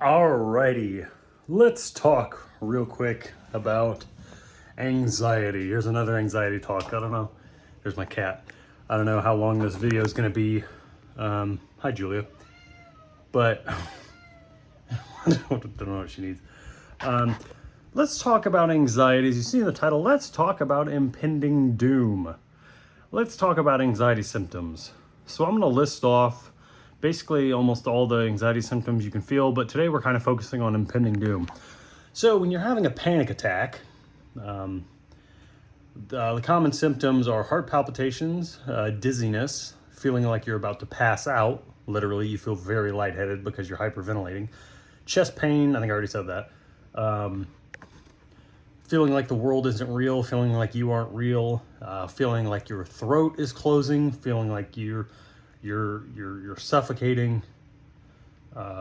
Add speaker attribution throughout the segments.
Speaker 1: Alrighty, let's talk real quick about anxiety. Here's another anxiety talk. I don't know. There's my cat. I don't know how long this video is going to be. Hi, Julia. But I don't know what she needs. Let's talk about anxiety. As you see in the title, let's talk about impending doom. Let's talk about anxiety symptoms. So I'm going to list off basically almost all the anxiety symptoms you can feel, but today we're kind of focusing on impending doom. So when you're having a panic attack, the common symptoms are heart palpitations, dizziness, feeling like you're about to pass out. Literally, you feel very lightheaded because you're hyperventilating. Chest pain, I think I already said that. Feeling like the world isn't real, feeling like you aren't real, feeling like your throat is closing, feeling like you're suffocating,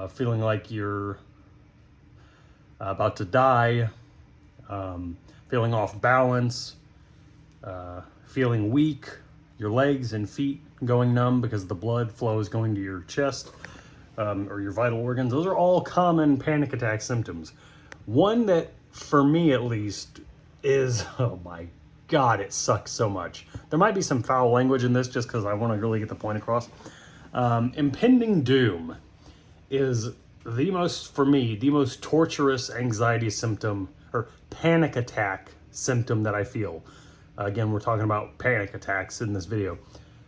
Speaker 1: feeling like you're about to die, feeling off balance, feeling weak, your legs and feet going numb because the blood flow is going to your chest or your vital organs. Those are all common panic attack symptoms. One that, for me at least, is, oh my God, it sucks so much. There might be some foul language in this just because I want to really get the point across. Impending doom is for me, the most torturous anxiety symptom or panic attack symptom that I feel. Again, we're talking about panic attacks in this video.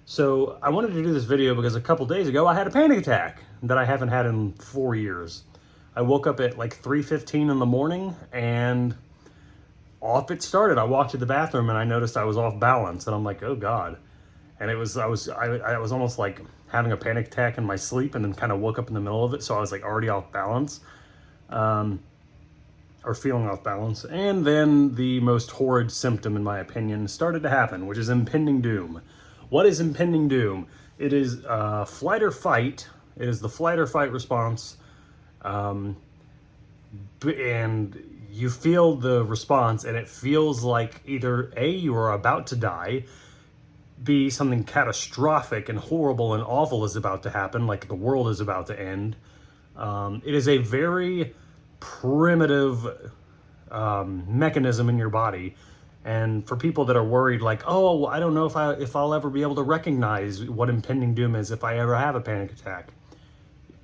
Speaker 1: So I wanted to do this video because a couple days ago I had a panic attack that I haven't had in 4 years. I woke up at like 3:15 in the morning and off it started. I walked to the bathroom and I noticed I was off balance and I'm like, oh God. And I was almost like having a panic attack in my sleep and then kind of woke up in the middle of it. So I was like already off balance, or feeling off balance. And then the most horrid symptom, in my opinion, started to happen, which is impending doom. What is impending doom? It is flight or fight. It is the flight or fight response. And you feel the response and it feels like either A, you are about to die, B, something catastrophic and horrible and awful is about to happen, like the world is about to end. It is a very primitive mechanism in your body. And for people that are worried, like, oh, I don't know if I'll ever be able to recognize what impending doom is if I ever have a panic attack.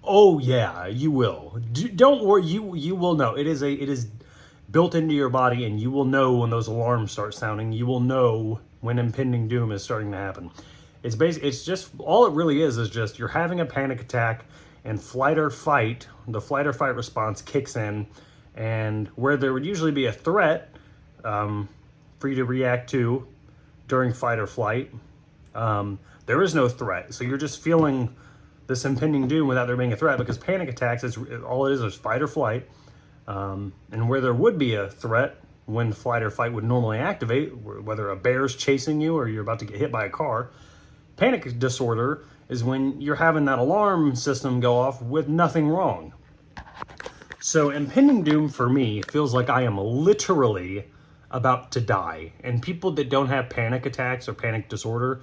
Speaker 1: Oh yeah, you will. Don't worry, you will know. It is built into your body, and you will know when those alarms start sounding. You will know when impending doom is starting to happen. It's just all it really is just you're having a panic attack, and flight or fight, the flight or fight response kicks in, and where there would usually be a threat for you to react to during fight or flight, there is no threat. So you're just feeling this impending doom without there being a threat, because panic attacks is all it is fight or flight. And where there would be a threat, when flight or fight would normally activate, whether a bear's chasing you or you're about to get hit by a car, panic disorder is when you're having that alarm system go off with nothing wrong. So impending doom for me feels like I am literally about to die. And people that don't have panic attacks or panic disorder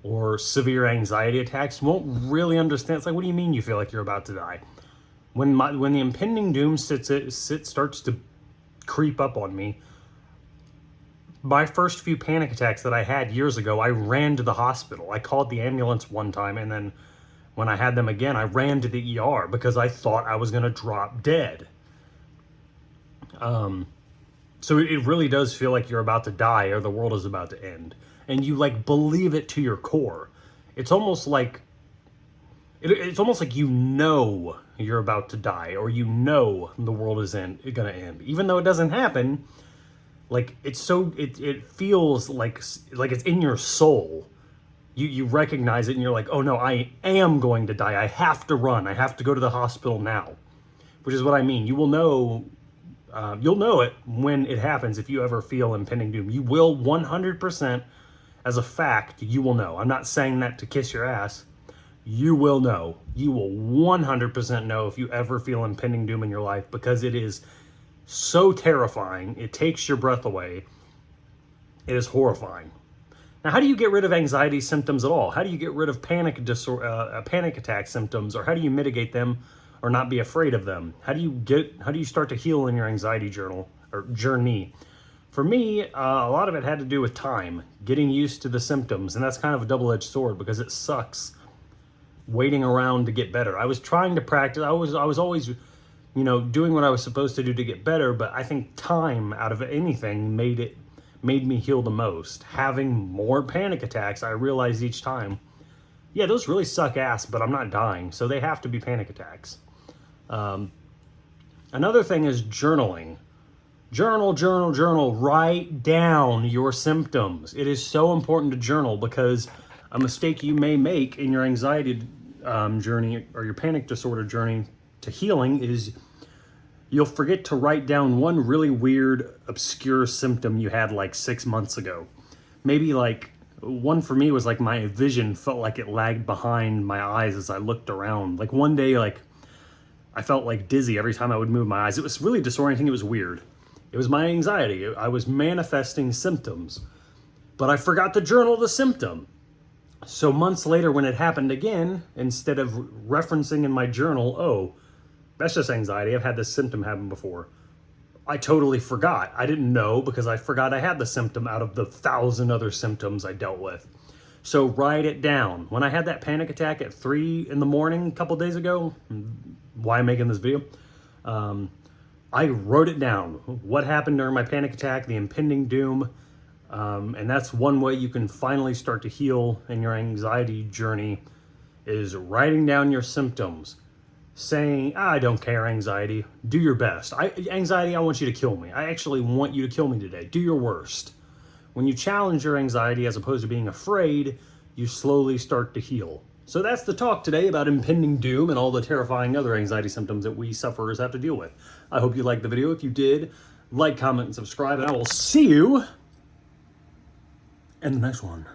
Speaker 1: or severe anxiety attacks won't really understand. It's like, what do you mean you feel like you're about to die? When the impending doom starts to creep up on me, my first few panic attacks that I had years ago, I ran to the hospital. I called the ambulance one time, and then when I had them again, I ran to the ER because I thought I was going to drop dead. So it really does feel like you're about to die or the world is about to end. And you like believe it to your core. It's almost like you know you're about to die, or you know the world is gonna end, even though it doesn't happen. Like it feels like it's in your soul. You recognize it, and you're like, oh no, I am going to die. I have to run. I have to go to the hospital now, which is what I mean. You will know. You'll know it when it happens. If you ever feel impending doom, you will 100%. As a fact, you will know. I'm not saying that to kiss your ass. You will know. You will 100% know if you ever feel impending doom in your life, because it is so terrifying. It takes your breath away. It is horrifying. Now, how do you get rid of anxiety symptoms at all? How do you get rid of panic attack symptoms, or how do you mitigate them, or not be afraid of them? How do you start to heal in your anxiety journal or journey? For me, a lot of it had to do with time, getting used to the symptoms, and that's kind of a double-edged sword because it sucks waiting around to get better. I was trying to practice. I was always, doing what I was supposed to do to get better, but I think time out of anything made me heal the most. Having more panic attacks, I realized each time, yeah, those really suck ass, but I'm not dying, so they have to be panic attacks. Another thing is journaling. Journal. Write down your symptoms. It is so important to journal because a mistake you may make in your anxiety journey or your panic disorder journey to healing is you'll forget to write down one really weird, obscure symptom you had like 6 months ago. Maybe like one for me was like my vision felt like it lagged behind my eyes as I looked around. Like one day, like I felt like dizzy every time I would move my eyes. It was really disorienting. It was weird. It was my anxiety. I was manifesting symptoms, but I forgot to journal the symptom. So months later when it happened again, instead of referencing in my journal, oh, that's just anxiety, I've had this symptom happen before, I totally forgot. I didn't know because I forgot I had the symptom out of the 1,000 other symptoms I dealt with. So write it down. When I had that panic attack at 3 in the morning a couple days ago, why I'm making this video, I wrote it down. What happened during my panic attack, the impending doom, and that's one way you can finally start to heal in your anxiety journey is writing down your symptoms. Saying, I don't care, anxiety, do your best. Anxiety, I want you to kill me. I actually want you to kill me today. Do your worst. When you challenge your anxiety as opposed to being afraid, you slowly start to heal. So that's the talk today about impending doom and all the terrifying other anxiety symptoms that we sufferers have to deal with. I hope you liked the video. If you did, like, comment, and subscribe, and I will see you in the next one.